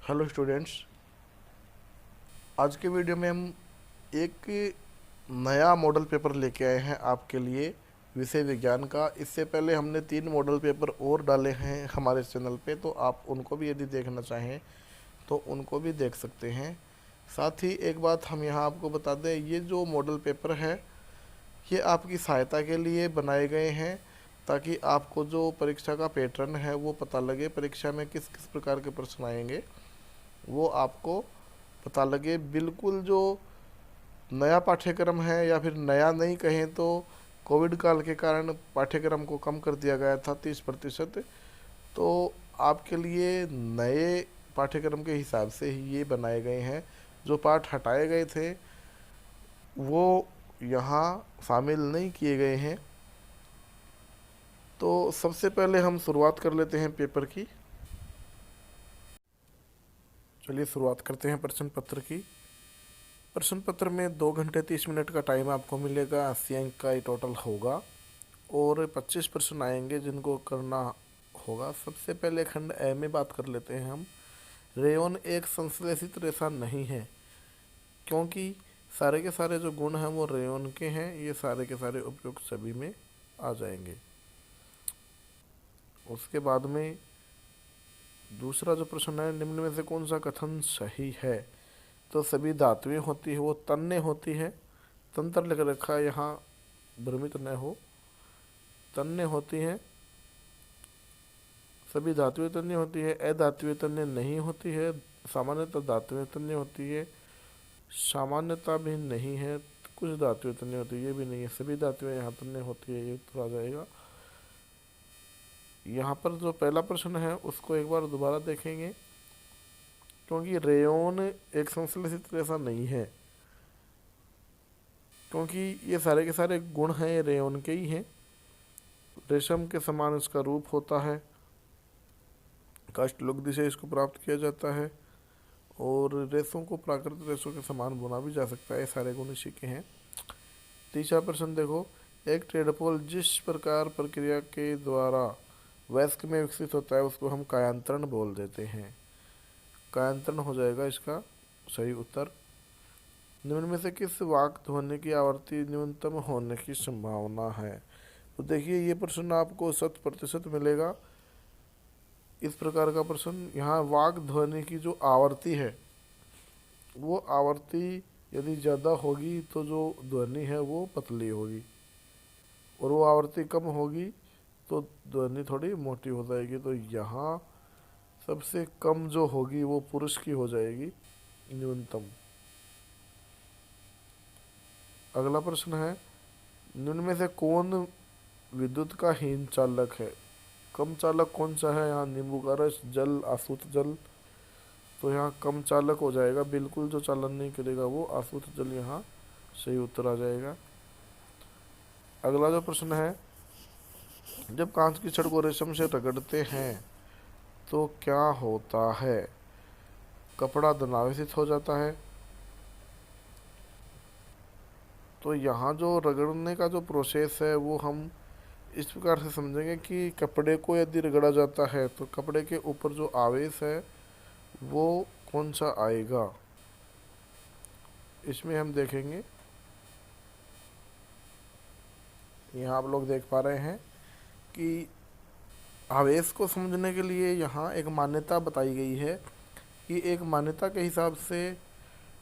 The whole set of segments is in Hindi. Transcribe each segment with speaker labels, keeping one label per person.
Speaker 1: Hello students. आज के वीडियो में हम एक नया मॉडल पेपर लेके आए हैं आपके लिए विषय विज्ञान का। इससे पहले हमने 3 मॉडल पेपर और डाले हैं हमारे चैनल पे, तो आप उनको भी यदि देखना चाहें तो उनको भी देख सकते हैं। साथ ही एक बात हम यहाँ आपको बता दें, ये जो मॉडल पेपर है ये आपकी सहायता के लिए बनाए गए हैं ताकि आपको जो परीक्षा का पैटर्न है वो पता लगे, परीक्षा में किस किस प्रकार के प्रश्न आएंगे वो आपको पता लगे। बिल्कुल जो नया पाठ्यक्रम है, या फिर नया नहीं कहें तो कोविड काल के कारण पाठ्यक्रम को कम कर दिया गया था 30%, तो आपके लिए नए पाठ्यक्रम के हिसाब से ही ये बनाए गए हैं। जो पाठ हटाए गए थे वो यहाँ शामिल नहीं किए गए हैं। तो सबसे पहले हम शुरुआत कर लेते हैं पेपर की। चलिए शुरुआत करते हैं प्रश्न पत्र की। प्रश्न पत्र में 2 घंटे 30 मिनट का टाइम आपको मिलेगा। 80 अंक का ये टोटल होगा और 25 प्रश्न आएंगे जिनको करना होगा। सबसे पहले खंड ए में बात कर लेते हैं हम। रेयॉन एक संश्लेषित रेशा नहीं है, क्योंकि सारे के सारे जो गुण हैं वो रेयॉन के हैं। ये सारे के सारे उपयुक्त सभी में आ जाएंगे। उसके बाद में दूसरा जो प्रश्न है, निम्न में से कौन सा कथन सही है? तो सभी धातुएं होती है वो तन्य होती है। तंत्र लिख रखा है यहाँ, भ्रमित न हो। तन्य होती है, सभी धातुएं तन्य होती है। अधातुएं तन्य नहीं होती है। सामान्यतः धातुएं तन्य होती है। सामान्यता भी नहीं है। कुछ धातुएं तन्य होती है, ये भी नहीं है। सभी धातुएं यहाँ तन्य होती है, ये उत्तर आ जाएगा। यहाँ पर जो पहला प्रश्न है उसको एक बार दोबारा देखेंगे, क्योंकि रेयॉन एक संश्लेषित रेशा नहीं है, क्योंकि ये सारे के सारे गुण हैं ये रेयॉन के ही हैं। रेशम के समान इसका रूप होता है, काष्ठलुग्ध से इसको प्राप्त किया जाता है, और रेशों को प्राकृतिक रेशों के समान बुना भी जा सकता है। ये सारे गुण इसी के हैं। तीसरा प्रश्न देखो, एक टेडपोल जिस प्रकार प्रक्रिया के द्वारा वयस्क में विकसित होता है उसको हम कायांतरण बोल देते हैं। कायांतरण हो जाएगा इसका सही उत्तर। निम्न में से किस वाक् ध्वनि की आवृत्ति न्यूनतम होने की संभावना है? तो देखिए ये प्रश्न आपको 100% मिलेगा। इस प्रकार का प्रश्न, यहाँ वाक् ध्वनि की जो आवृत्ति है वो आवृत्ति यदि ज़्यादा होगी तो जो ध्वनि है वो पतली होगी, और वो आवृत्ति कम होगी तो ध्वनि थोड़ी मोटी हो जाएगी। तो यहाँ सबसे कम जो होगी वो पुरुष की हो जाएगी, न्यूनतम। अगला प्रश्न है, निम्न में से कौन विद्युत का हीन चालक है? कम चालक कौन सा है? यहाँ नींबू का रस, जल, आसूत जल। तो यहाँ कम चालक हो जाएगा, बिल्कुल जो चालन नहीं करेगा वो आसूत जल यहाँ सही उत्तर आ जाएगा। अगला जो प्रश्न है, जब कांच की छड़ को रेशम से रगड़ते हैं तो क्या होता है? कपड़ा धनावेशित हो जाता है। तो यहाँ जो रगड़ने का जो प्रोसेस है वो हम इस प्रकार से समझेंगे कि कपड़े को यदि रगड़ा जाता है तो कपड़े के ऊपर जो आवेश है वो कौन सा आएगा, इसमें हम देखेंगे। यहाँ आप लोग देख पा रहे हैं कि आवेश को समझने के लिए यहाँ एक मान्यता बताई गई है कि एक मान्यता के हिसाब से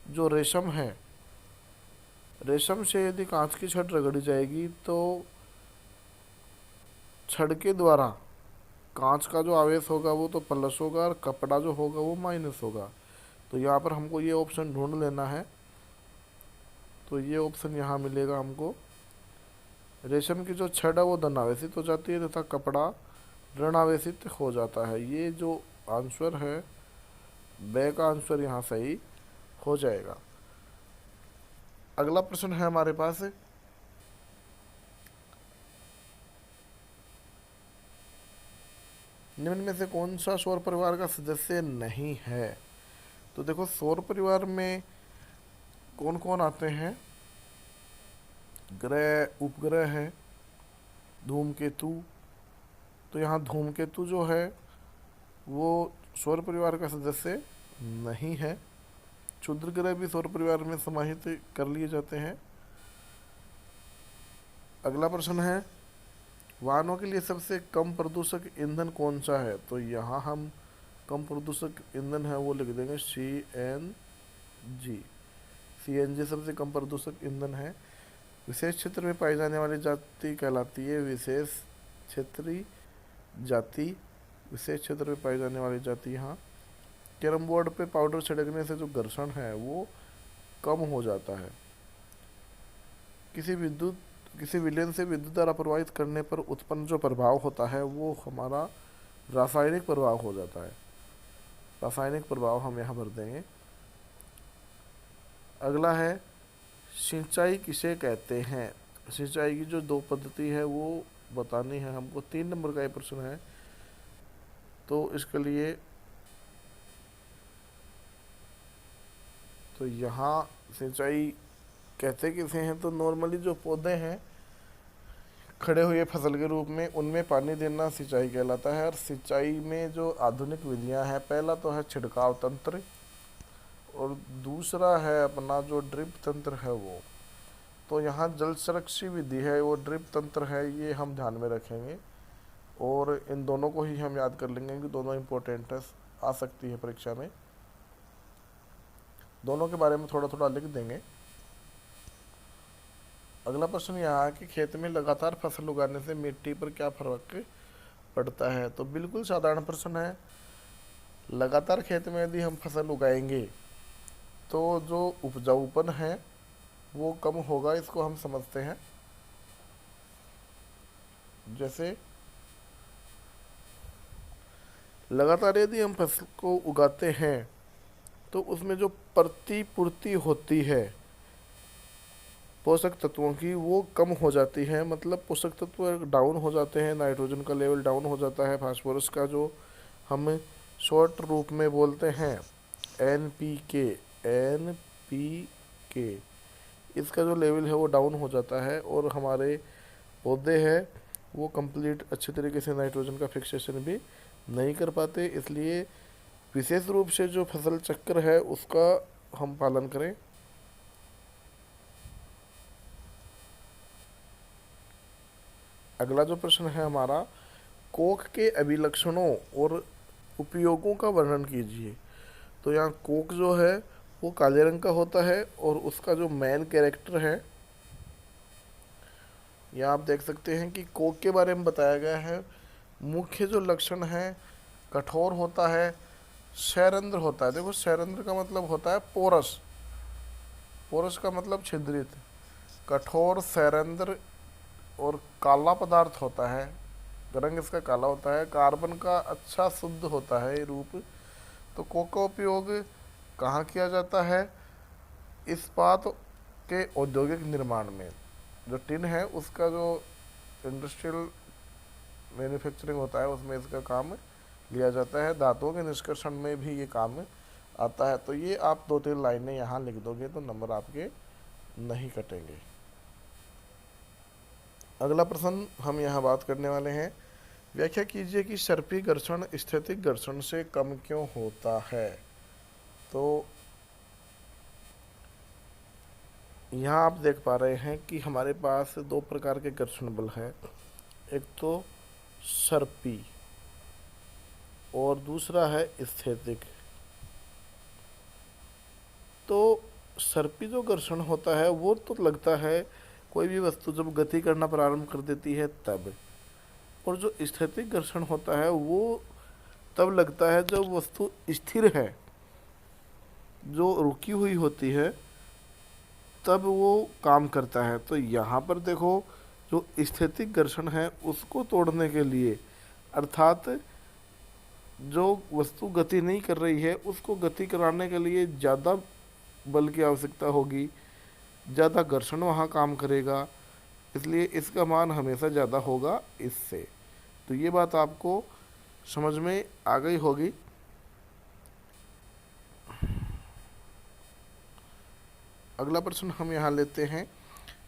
Speaker 1: जो रेशम है, रेशम से यदि कांच की छड़ रगड़ी जाएगी तो छड़ के द्वारा कांच का जो आवेश होगा वो तो प्लस होगा और कपड़ा जो होगा वो माइनस होगा। तो यहाँ पर हमको ये ऑप्शन ढूंढ लेना है। तो ये ऑप्शन यहाँ मिलेगा हमको। रेशम की जो छड़ है वो धनावेशित हो जाती है तथा कपड़ा ऋणावेशित हो जाता है। ये जो आंसर है बे का आंसर यहाँ सही हो जाएगा। अगला प्रश्न है हमारे पास, निम्न में से कौन सा सौर परिवार का सदस्य नहीं है? तो देखो सौर परिवार में कौन कौन आते हैं? ग्रह, उपग्रह है, धूमकेतु। तो यहाँ धूमकेतु जो है वो सौर परिवार का सदस्य नहीं है। क्षुद्र ग्रह भी सौर परिवार में समाहित कर लिए जाते हैं। अगला प्रश्न है, वाहनों के लिए सबसे कम प्रदूषक ईंधन कौन सा है? तो यहाँ हम कम प्रदूषक ईंधन है वो लिख देंगे CNG। CNG सबसे कम प्रदूषक ईंधन है। विशेष क्षेत्र में पाई जाने वाली जाति कहलाती है विशेष क्षेत्रीय जाति। विशेष क्षेत्र में पाई जाने वाली जाति। यहाँ कैरम बोर्ड पे पाउडर छिड़कने से जो घर्षण है वो कम हो जाता है। किसी विलयन से विद्युत धारा प्रवाहित करने पर उत्पन्न जो प्रभाव होता है वो हमारा रासायनिक प्रभाव हो जाता है। रासायनिक प्रभाव हम यहाँ भर देंगे। अगला है, सिंचाई किसे कहते हैं? सिंचाई की जो दो पद्धति है वो बतानी है हमको। 3 नंबर का ये प्रश्न है। तो इसके लिए तो यहाँ सिंचाई कहते किसे हैं? तो नॉर्मली जो पौधे हैं खड़े हुए फसल के रूप में, उनमें पानी देना सिंचाई कहलाता है। और सिंचाई में जो आधुनिक विधियां हैं, पहला तो है छिड़काव तंत्र और दूसरा है अपना जो ड्रिप तंत्र है वो। तो यहाँ जल संरक्षण विधि है वो ड्रिप तंत्र है, ये हम ध्यान में रखेंगे और इन दोनों को ही हम याद कर लेंगे कि दोनों इम्पोर्टेंट आ सकती है परीक्षा में। दोनों के बारे में थोड़ा थोड़ा लिख देंगे। अगला प्रश्न यहाँ है कि खेत में लगातार फसल उगाने से मिट्टी पर क्या फर्क पड़ता है? तो बिल्कुल साधारण प्रश्न है। लगातार खेत में यदि हम फसल उगाएंगे तो जो उपजाऊपन है वो कम होगा, इसको हम समझते हैं। जैसे लगातार यदि हम फसल को उगाते हैं तो उसमें जो प्रतिपूर्ति होती है पोषक तत्वों की वो कम हो जाती है। मतलब पोषक तत्व डाउन हो जाते हैं, नाइट्रोजन का लेवल डाउन हो जाता है, फास्फोरस का जो हम शॉर्ट रूप में बोलते हैं NPK, इसका जो लेवल है वो डाउन हो जाता है और हमारे पौधे हैं वो कंप्लीट अच्छे तरीके से नाइट्रोजन का फिक्सेशन भी नहीं कर पाते। इसलिए विशेष रूप से जो फसल चक्र है उसका हम पालन करें। अगला जो प्रश्न है हमारा, कोक के अभिलक्षणों और उपयोगों का वर्णन कीजिए। तो यहाँ कोक जो है वो काले रंग का होता है और उसका जो मेन कैरेक्टर है, यहाँ आप देख सकते हैं कि कोक के बारे में बताया गया है। मुख्य जो लक्षण है, कठोर होता है, सैरंध्र होता है। देखो सैरंध्र का मतलब होता है पोरस, पोरस का मतलब छिद्रित, कठोर, सैरंध्र और काला पदार्थ होता है, रंग इसका काला होता है। कार्बन का अच्छा शुद्ध होता है रूप। तो कोक का उपयोग कहाँ किया जाता है? इस्पात के औद्योगिक निर्माण में, जो टिन है उसका जो इंडस्ट्रियल मैन्युफैक्चरिंग होता है उसमें इसका काम लिया जाता है। धातुओं के निष्कर्षण में भी ये काम आता है। तो ये आप 2-3 लाइनें यहाँ लिख दोगे तो नंबर आपके नहीं कटेंगे। अगला प्रश्न हम यहाँ बात करने वाले हैं, व्याख्या कीजिए कि सर्पी घर्षण स्थैतिक घर्षण से कम क्यों होता है? तो यहाँ आप देख पा रहे हैं कि हमारे पास 2 प्रकार के घर्षण बल है, एक तो सर्पी और दूसरा है स्थैतिक। तो सर्पी जो घर्षण होता है वो तो लगता है कोई भी वस्तु जब गति करना प्रारंभ कर देती है तब, और जो स्थैतिक घर्षण होता है वो तब लगता है जब वस्तु स्थिर है, जो रुकी हुई होती है तब वो काम करता है। तो यहाँ पर देखो जो स्थैतिक घर्षण है उसको तोड़ने के लिए, अर्थात जो वस्तु गति नहीं कर रही है उसको गति कराने के लिए ज़्यादा बल की आवश्यकता होगी, ज़्यादा घर्षण वहाँ काम करेगा, इसलिए इसका मान हमेशा ज़्यादा होगा इससे। तो ये बात आपको समझ में आ गई होगी। अगला प्रश्न हम यहाँ लेते हैं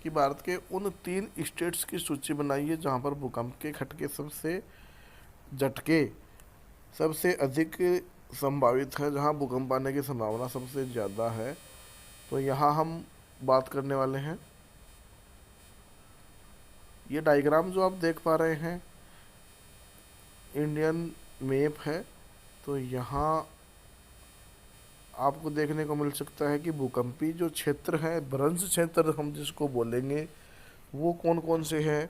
Speaker 1: कि भारत के उन 3 स्टेट्स की सूची बनाइए जहाँ पर भूकंप के झटके सबसे अधिक संभावित है, जहाँ भूकंप आने की संभावना सबसे ज़्यादा है। तो यहाँ हम बात करने वाले हैं। ये डायग्राम जो आप देख पा रहे हैं इंडियन मैप है। तो यहाँ आपको देखने को मिल सकता है कि भूकंपी जो क्षेत्र है, भ्रंश क्षेत्र हम जिसको बोलेंगे, वो कौन कौन से हैं।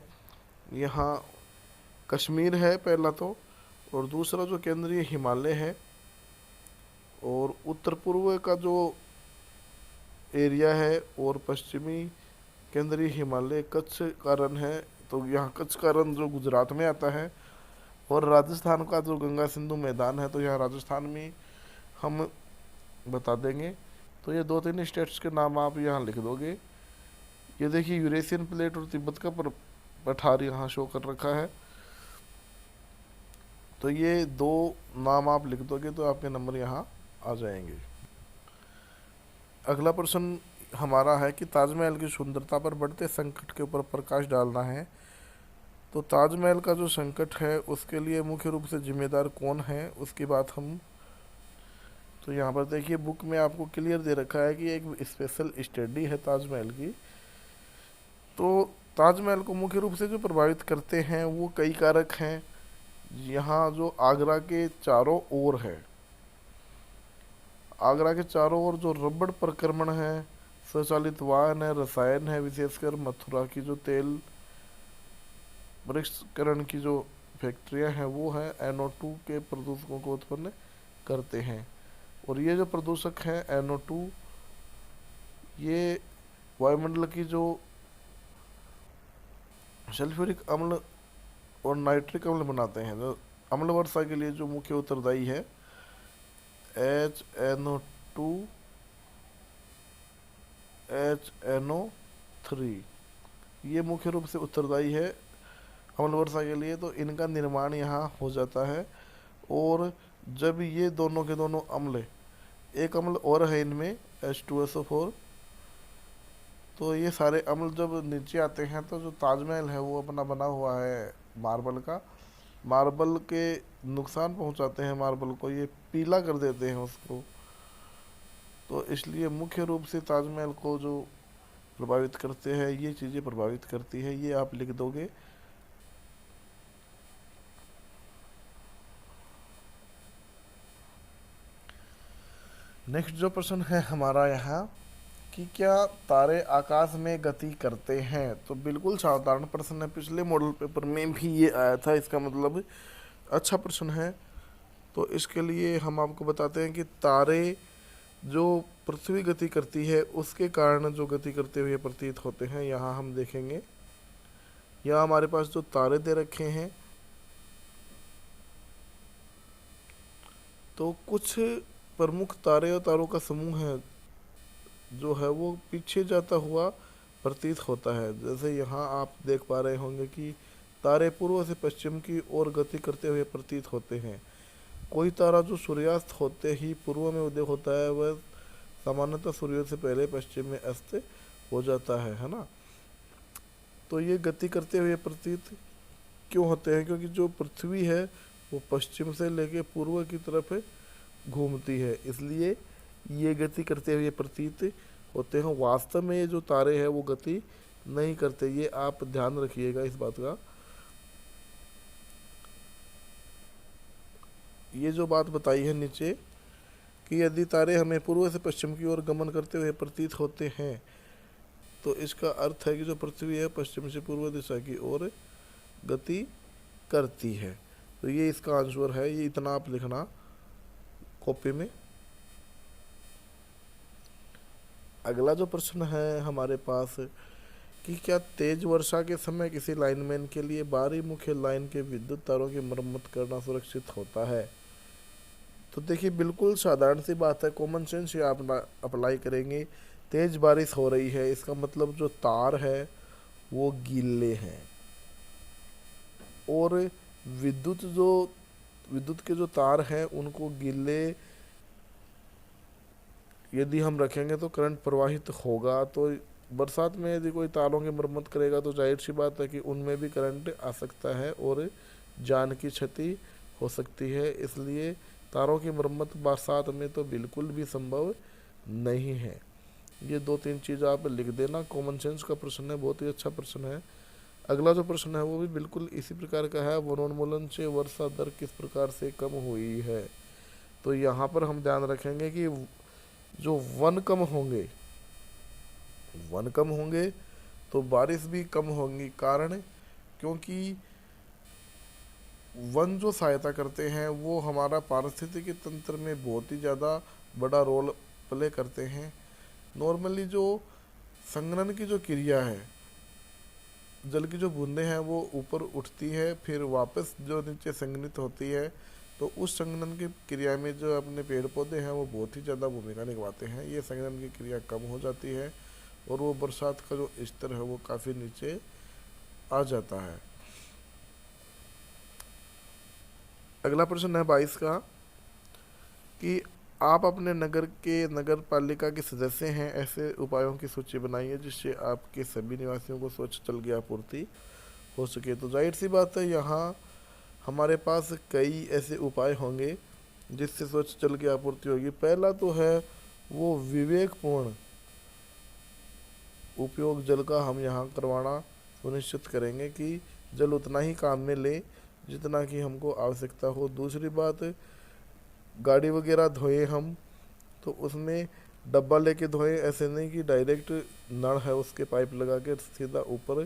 Speaker 1: यहाँ कश्मीर है पहला तो, और दूसरा जो केंद्रीय हिमालय है, और उत्तर पूर्व का जो एरिया है, और पश्चिमी केंद्रीय हिमालय कच्छ का रण है। तो यहाँ कच्छ का रण जो गुजरात में आता है, और राजस्थान का जो गंगा सिंधु मैदान है, तो यहाँ राजस्थान में हम बता देंगे। तो ये 2-3 स्टेट्स के नाम आप यहाँ लिख दोगे। ये देखिए यूरेशियन प्लेट और तिब्बत का पठार यहाँ शो कर रखा है। तो ये 2 नाम आप लिख दोगे तो आपके नंबर यहाँ आ जाएंगे। अगला प्रश्न हमारा है कि ताजमहल की सुंदरता पर बढ़ते संकट के ऊपर प्रकाश डालना है। तो ताजमहल का जो संकट है उसके लिए मुख्य रूप से जिम्मेदार कौन है, उसकी बात हम, तो यहाँ पर देखिए बुक में आपको क्लियर दे रखा है कि एक स्पेशल स्टडी है ताजमहल की। तो ताजमहल को मुख्य रूप से जो प्रभावित करते हैं वो कई कारक हैं। यहाँ जो आगरा के चारों ओर है, आगरा के चारों ओर जो रबड़ प्रक्रमण है, स्वचालित वाहन है, रसायन है, विशेषकर मथुरा की जो तेल वृक्षकरण की जो फैक्ट्रियां हैं वो है NO2 के प्रदूषकों को उत्पन्न करते हैं। और ये जो प्रदूषक हैं NO2, ये वायुमंडल की जो सल्फ्यूरिक अम्ल और नाइट्रिक अम्ल बनाते हैं। जो अम्ल वर्षा के लिए जो मुख्य उत्तरदायी है HNO2 HNO3, ये मुख्य रूप से उत्तरदायी है अम्ल वर्षा के लिए। तो इनका निर्माण यहाँ हो जाता है। और जब ये दोनों के दोनों अम्ल, एक अम्ल और है इनमें H2SO4, तो ये सारे अम्ल जब नीचे आते हैं तो जो ताजमहल है वो अपना बना हुआ है मार्बल का, मार्बल के नुकसान पहुंचाते हैं मार्बल को, ये पीला कर देते हैं उसको। तो इसलिए मुख्य रूप से ताजमहल को जो प्रभावित करते हैं ये चीज़ें प्रभावित करती है, ये आप लिख दोगे। नेक्स्ट जो प्रश्न है हमारा यहाँ कि क्या तारे आकाश में गति करते हैं। तो बिल्कुल साधारण प्रश्न है, पिछले मॉडल पेपर में भी ये आया था, इसका मतलब अच्छा प्रश्न है। तो इसके लिए हम आपको बताते हैं कि तारे जो पृथ्वी गति करती है उसके कारण जो गति करते हुए प्रतीत होते हैं। यहाँ हम देखेंगे, यहाँ हमारे पास जो तारे दे रखे हैं, तो कुछ प्रमुख तारे और तारों का समूह है जो है वो पीछे जाता हुआ प्रतीत होता है। जैसे यहाँ आप देख पा रहे होंगे कि तारे पूर्व से पश्चिम की ओर गति करते हुए प्रतीत होते हैं। कोई तारा जो सूर्यास्त होते ही पूर्व में उदय होता है वह सामान्यतः सूर्योदय से पहले पश्चिम में अस्त हो जाता है ना। तो ये गति करते हुए प्रतीत क्यों होते हैं, क्योंकि जो पृथ्वी है वो पश्चिम से लेके पूर्व की तरफ घूमती है, इसलिए ये गति करते हुए प्रतीत होते हैं। वास्तव में ये जो तारे हैं वो गति नहीं करते, ये आप ध्यान रखिएगा इस बात का। ये जो बात बताई है नीचे कि यदि तारे हमें पूर्व से पश्चिम की ओर गमन करते हुए प्रतीत होते हैं तो इसका अर्थ है कि जो पृथ्वी है पश्चिम से पूर्व दिशा की ओर गति करती है। तो ये इसका आंसर है, ये इतना आप लिखना कॉपी में। अगला जो प्रश्न है हमारे पास कि क्या तेज वर्षा के समय किसी लाइनमैन के लिए बाहरी मुख्य लाइन के विद्युत तारों की मरम्मत करना सुरक्षित होता है। तो देखिए बिल्कुल साधारण सी बात है, कॉमन सेंस ये आप अप्लाई करेंगे। तेज बारिश हो रही है, इसका मतलब जो तार है वो गीले हैं, और विद्युत के जो तार हैं उनको गीले यदि हम रखेंगे तो करंट प्रवाहित होगा। तो बरसात में यदि कोई तारों की मरम्मत करेगा तो जाहिर सी बात है कि उनमें भी करंट आ सकता है और जान की क्षति हो सकती है। इसलिए तारों की मरम्मत बरसात में तो बिल्कुल भी संभव नहीं है। ये 2-3 चीज़ आप लिख देना। कॉमन सेंस का प्रश्न है, बहुत ही अच्छा प्रश्न है। अगला जो प्रश्न है वो भी बिल्कुल इसी प्रकार का है, वनोन्मूलन से वर्षा दर किस प्रकार से कम हुई है। तो यहाँ पर हम ध्यान रखेंगे कि जो वन कम होंगे तो बारिश भी कम होंगी। कारण क्योंकि वन जो सहायता करते हैं वो हमारा पारिस्थितिकी तंत्र में बहुत ही ज़्यादा बड़ा रोल प्ले करते हैं। नॉर्मली जो संघनन की जो क्रिया है, जल की जो बूंदें हैं वो ऊपर उठती है, फिर वापस जो नीचे संघनित होती है, तो उस संघनन की क्रिया में जो अपने पेड़ पौधे हैं वो बहुत ही ज़्यादा भूमिका निभाते हैं। ये संघनन की क्रिया कम हो जाती है और वो बरसात का जो स्तर है वो काफ़ी नीचे आ जाता है। अगला प्रश्न है 22 का कि आप अपने नगर के नगर पालिका के सदस्य हैं, ऐसे उपायों की सूची बनाइए जिससे आपके सभी निवासियों को स्वच्छ जल की आपूर्ति हो सके। तो जाहिर सी बात है, यहाँ हमारे पास कई ऐसे उपाय होंगे जिससे स्वच्छ जल की आपूर्ति होगी। पहला तो है वो विवेकपूर्ण उपयोग जल का हम यहाँ करवाना सुनिश्चित करेंगे कि जल उतना ही काम में ले जितना कि हमको आवश्यकता हो। दूसरी बात, गाड़ी वगैरह धोए हम तो उसमें डब्बा लेके धोएं, ऐसे नहीं कि डायरेक्ट नल है उसके पाइप लगा के सीधा ऊपर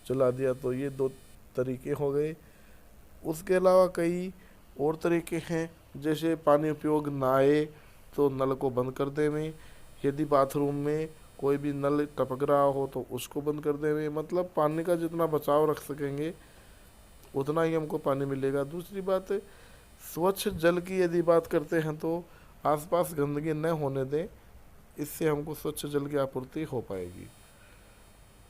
Speaker 1: चला दिया। तो ये 2 तरीके हो गए। उसके अलावा कई और तरीके हैं, जैसे पानी उपयोग ना आए तो नल को बंद कर देवें। यदि बाथरूम में कोई भी नल टपक रहा हो तो उसको बंद कर देवें। मतलब पानी का जितना बचाव रख सकेंगे उतना ही हमको पानी मिलेगा। दूसरी बात, स्वच्छ जल की यदि बात करते हैं तो आसपास गंदगी न होने दें, इससे हमको स्वच्छ जल की आपूर्ति हो पाएगी।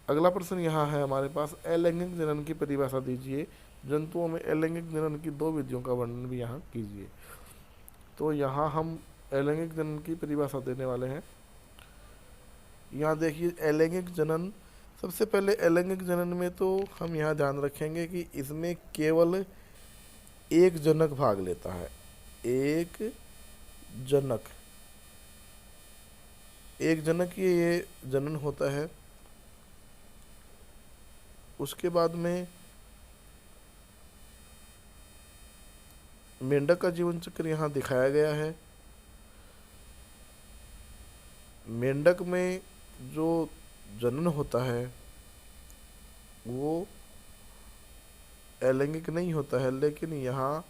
Speaker 1: अगला प्रश्न यहाँ है हमारे पास, अलैंगिक जनन की परिभाषा दीजिए। जंतुओं में अलैंगिक जनन की 2 विधियों का वर्णन भी यहाँ कीजिए। तो यहाँ हम अलैंगिक जनन की परिभाषा देने वाले हैं। यहाँ देखिए, अलैंगिक जनन, सबसे पहले अलैंगिक जनन में तो हम यहाँ ध्यान रखेंगे कि इसमें केवल एक जनक भाग लेता है। एक जनक ये जनन होता है। उसके बाद में मेंढक का जीवन चक्र यहाँ दिखाया गया है। मेंढक में जो जनन होता है वो अलैंगिक नहीं होता है, लेकिन यहाँ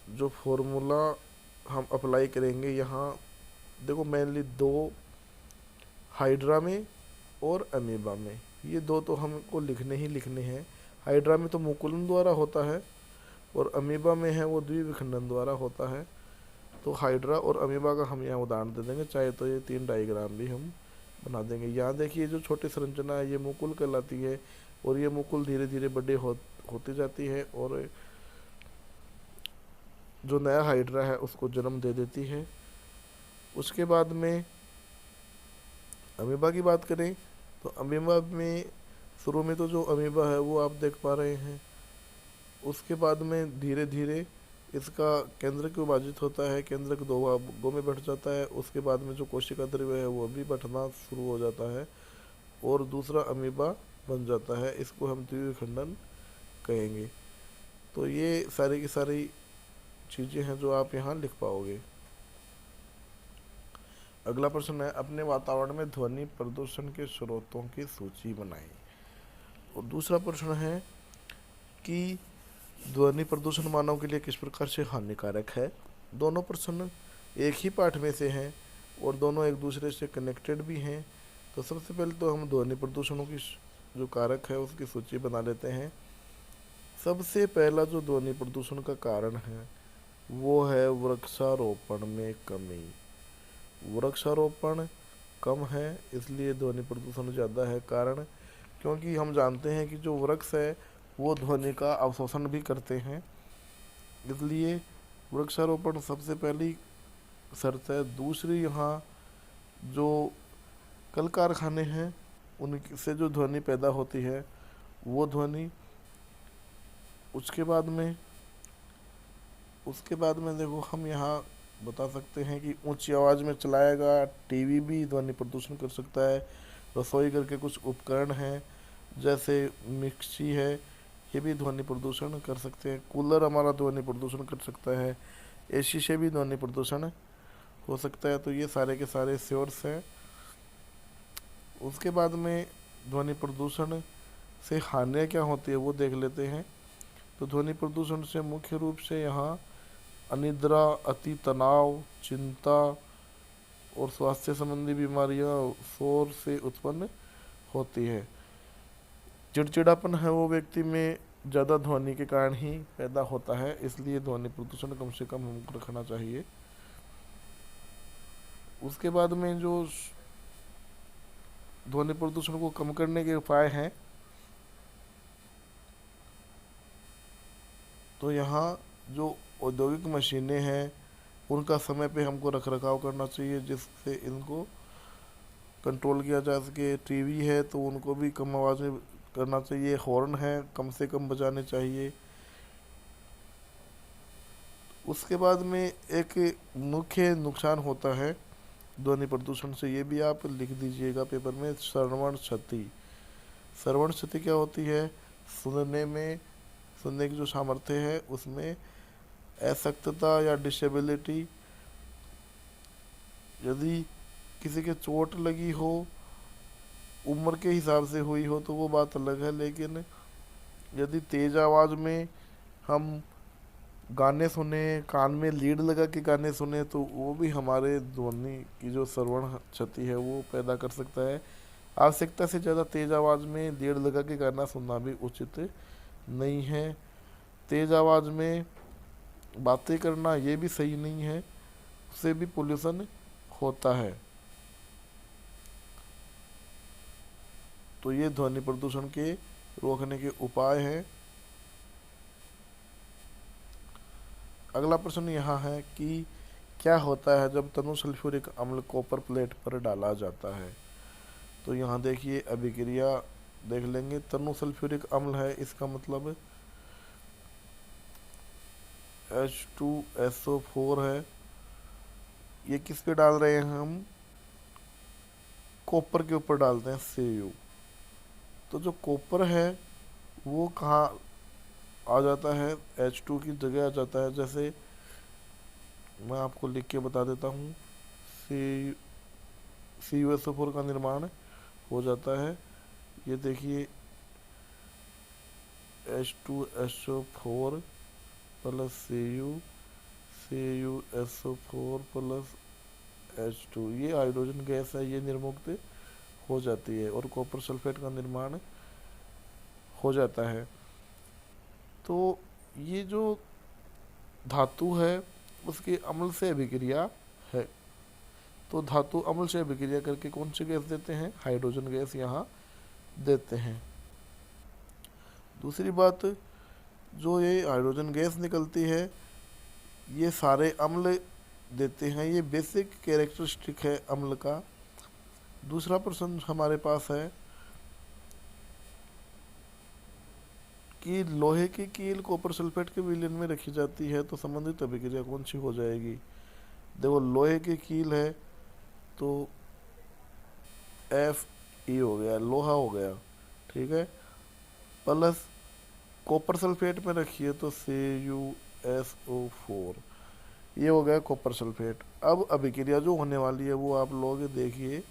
Speaker 1: जो फॉर्मूला हम अप्लाई करेंगे, यहाँ देखो मेनली 2 हाइड्रा में और अमीबा में, ये 2 तो हमको लिखने ही लिखने हैं। हाइड्रा में तो मुकुलन द्वारा होता है और अमीबा में है वो द्विविखंडन द्वारा होता है। तो हाइड्रा और अमीबा का हम यहाँ उदाहरण दे देंगे, चाहे तो ये 3 डायग्राम भी हम बना देंगे। यहाँ देखिए जो छोटी संरचना है ये मुकुल कहलाती है और ये मुकुल धीरे धीरे बड़े होती जाती है और जो नया हाइड्रा है उसको जन्म दे देती है। उसके बाद में अमीबा की बात करें तो अमीबा में शुरू में तो जो अमीबा है वो आप देख पा रहे हैं। उसके बाद में धीरे धीरे इसका केंद्रक विभाजित होता है, केंद्रक 2 भागों में बढ़ जाता है। उसके बाद में जो कोशिका द्रव्य है वो भी बढ़ना शुरू हो जाता है और दूसरा अमीबा बन जाता है। इसको हम द्विविखंडन कहेंगे। तो ये सारी की सारी चीज़ें हैं जो आप यहाँ लिख पाओगे। अगला प्रश्न है, अपने वातावरण में ध्वनि प्रदूषण के स्रोतों की सूची बनाएं। और दूसरा प्रश्न है कि ध्वनि प्रदूषण मानव के लिए किस प्रकार से हानिकारक है। दोनों प्रश्न एक ही पाठ में से हैं और दोनों एक दूसरे से कनेक्टेड भी हैं। तो सबसे पहले तो हम ध्वनि प्रदूषणों की जो कारक है उसकी सूची बना लेते हैं। सबसे पहला जो ध्वनि प्रदूषण का कारण है वो है वृक्षारोपण में कमी। वृक्षारोपण कम है इसलिए ध्वनि प्रदूषण ज़्यादा है। कारण क्योंकि हम जानते हैं कि जो वृक्ष है वो ध्वनि का अवशोषण भी करते हैं, इसलिए वृक्षारोपण सबसे पहली शर्त है। दूसरी, यहाँ जो कल कारखाने हैं उनसे जो ध्वनि पैदा होती है वो ध्वनि। उसके बाद में उसके बाद में देखो हम यहाँ बता सकते हैं कि ऊंची आवाज़ में चलाएगा। टीवी भी ध्वनि प्रदूषण कर सकता है। रसोई घर के कुछ उपकरण हैं जैसे मिक्सी है, ये भी ध्वनि प्रदूषण कर सकते हैं। कूलर हमारा ध्वनि प्रदूषण कर सकता है। एसी से भी ध्वनि प्रदूषण हो सकता है। तो ये सारे के सारे सोर्स हैं। उसके बाद में ध्वनि प्रदूषण से हानियाँ क्या होती है वो देख लेते हैं। तो ध्वनि प्रदूषण से मुख्य रूप से यहाँ अनिद्रा, अति तनाव, चिंता और स्वास्थ्य संबंधी बीमारियाँ शोर से उत्पन्न होती है। चिड़चिड़ापन है वो व्यक्ति में ज़्यादा ध्वनि के कारण ही पैदा होता है, इसलिए ध्वनि प्रदूषण कम से कम हमको रखना चाहिए। उसके बाद में जो ध्वनि प्रदूषण को कम करने के उपाय हैं, तो यहाँ जो औद्योगिक मशीनें हैं उनका समय पे हमको रख रखाव करना चाहिए जिससे इनको कंट्रोल किया जा सके। टीवी है तो उनको भी कम आवाज़ में करना चाहिए। हॉर्न है कम से कम बजाने चाहिए। उसके बाद में एक मुख्य नुकसान होता है ध्वनि प्रदूषण से, ये भी आप लिख दीजिएगा पेपर में, श्रवण क्षति। श्रवण क्षति क्या होती है? सुनने की जो सामर्थ्य है उसमें असक्तता या डिसेबिलिटी। यदि किसी के चोट लगी हो, उम्र के हिसाब से हुई हो तो वो बात अलग है, लेकिन यदि तेज़ आवाज़ में हम गाने सुने, कान में लीड लगा के गाने सुने, तो वो भी हमारे ध्वनि की जो श्रवण क्षति है वो पैदा कर सकता है। आवश्यकता से ज़्यादा तेज़ आवाज़ में लीड लगा के गाना सुनना भी उचित नहीं है। तेज़ आवाज़ में बातें करना ये भी सही नहीं है, उससे भी पोल्यूशन होता है। तो ये ध्वनि प्रदूषण के रोकने के उपाय हैं। अगला प्रश्न यहाँ है कि क्या होता है जब तनु सल्फ्यूरिक अम्ल कॉपर प्लेट पर डाला जाता है? तो यहाँ देखिए अभिक्रिया देख लेंगे। तनु सल्फ्यूरिक अम्ल है, इसका मतलब H2SO4 है। ये किस पे डाल रहे हैं हम? कॉपर के ऊपर डालते हैं, Cu। तो जो कॉपर है वो कहाँ आ जाता है? H2 की जगह आ जाता है। जैसे मैं आपको लिख के बता देता हूँ, CuSO4 का निर्माण हो जाता है। ये देखिए H2SO4 plus CuSO4 plus H2, ये हाइड्रोजन गैस है, ये निर्मुक्त हो जाती है और कॉपर सल्फेट का निर्माण हो जाता है। तो ये जो धातु है उसके अम्ल से अभिक्रिया है। तो धातु अम्ल से अभिक्रिया करके कौन सी गैस देते हैं? हाइड्रोजन गैस यहाँ देते हैं। दूसरी बात, जो ये हाइड्रोजन गैस निकलती है ये सारे अम्ल देते हैं, ये बेसिक कैरेक्टरिस्टिक है अम्ल का। दूसरा प्रश्न हमारे पास है कि लोहे की कील कॉपर सल्फेट के विलयन में रखी जाती है तो संबंधित अभिक्रिया कौन सी हो जाएगी? देखो लोहे की कील है तो Fe हो गया, लोहा हो गया, ठीक है। प्लस कॉपर सल्फेट में रखिए तो CuSO4, ये हो गया कॉपर सल्फेट। अब अभिक्रिया जो होने वाली है वो आप लोग देखिए।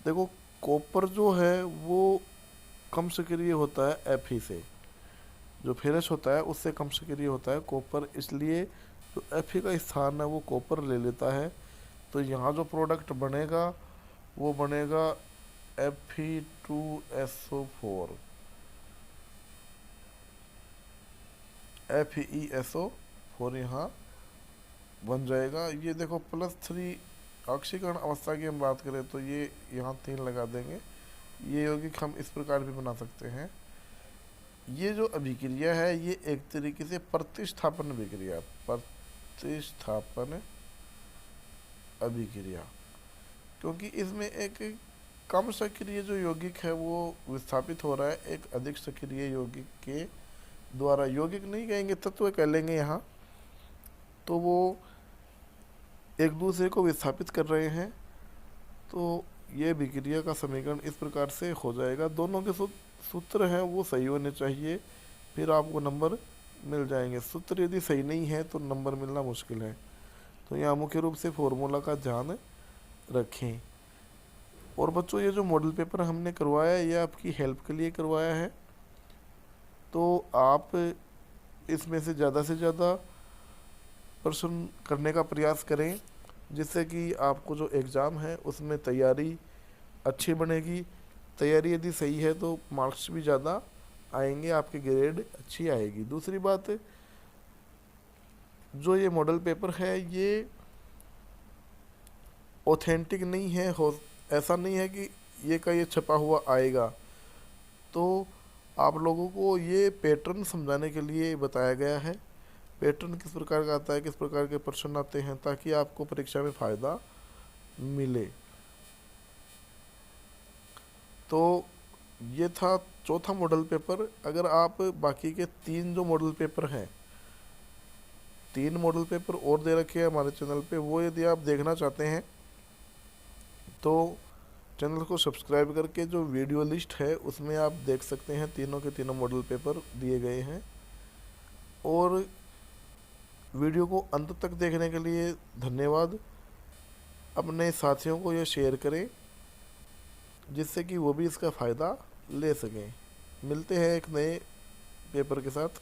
Speaker 1: देखो कॉपर जो है वो कम सक्रिय होता है Fe से, जो फेरस होता है उससे कम सक्रिय होता है कॉपर, इसलिए जो Fe का स्थान है वो कॉपर ले लेता है। तो यहाँ जो प्रोडक्ट बनेगा वो बनेगा Fe2SO4, FeSO4 यहाँ बन जाएगा। ये देखो +3 ऑक्सीकरण अवस्था की हम बात करें तो ये यहाँ 3 लगा देंगे। ये यौगिक हम इस प्रकार भी बना सकते हैं। ये जो अभिक्रिया है ये एक तरीके से प्रतिस्थापन अभिक्रिया, प्रतिस्थापन अभिक्रिया, क्योंकि इसमें एक कम सक्रिय जो यौगिक है वो विस्थापित हो रहा है एक अधिक सक्रिय यौगिक के द्वारा, यौगिक नहीं कहेंगे, तत्व कह लेंगे यहाँ, तो वो एक दूसरे को विस्थापित कर रहे हैं, तो ये विक्रिया का समीकरण इस प्रकार से हो जाएगा। दोनों के सूत्र हैं वो सही होने चाहिए, फिर आपको नंबर मिल जाएंगे। सूत्र यदि सही नहीं है तो नंबर मिलना मुश्किल है। तो यहाँ मुख्य रूप से फॉर्मूला का ध्यान रखें। और बच्चों, ये जो मॉडल पेपर हमने करवाया है ये आपकी हेल्प के लिए करवाया है, तो आप इसमें से ज़्यादा प्रश्न करने का प्रयास करें, जिससे कि आपको जो एग्ज़ाम है उसमें तैयारी अच्छी बनेगी। तैयारी यदि सही है तो मार्क्स भी ज़्यादा आएंगे, आपकी ग्रेड अच्छी आएगी। दूसरी बात, जो ये मॉडल पेपर है ये ऑथेंटिक नहीं है, ऐसा नहीं है कि ये का ये छपा हुआ आएगा। तो आप लोगों को ये पैटर्न समझाने के लिए बताया गया है, पैटर्न किस प्रकार का आता है, किस प्रकार के प्रश्न आते हैं, ताकि आपको परीक्षा में फ़ायदा मिले। तो ये था चौथा मॉडल पेपर। अगर आप बाकी के 3 जो मॉडल पेपर हैं, 3 मॉडल पेपर और दे रखे हैं हमारे चैनल पे, वो यदि आप देखना चाहते हैं तो चैनल को सब्सक्राइब करके जो वीडियो लिस्ट है उसमें आप देख सकते हैं, तीनों के तीनों मॉडल पेपर दिए गए हैं। और वीडियो को अंत तक देखने के लिए धन्यवाद। अपने साथियों को ये शेयर करें, जिससे कि वो भी इसका फ़ायदा ले सकें। मिलते हैं एक नए पेपर के साथ।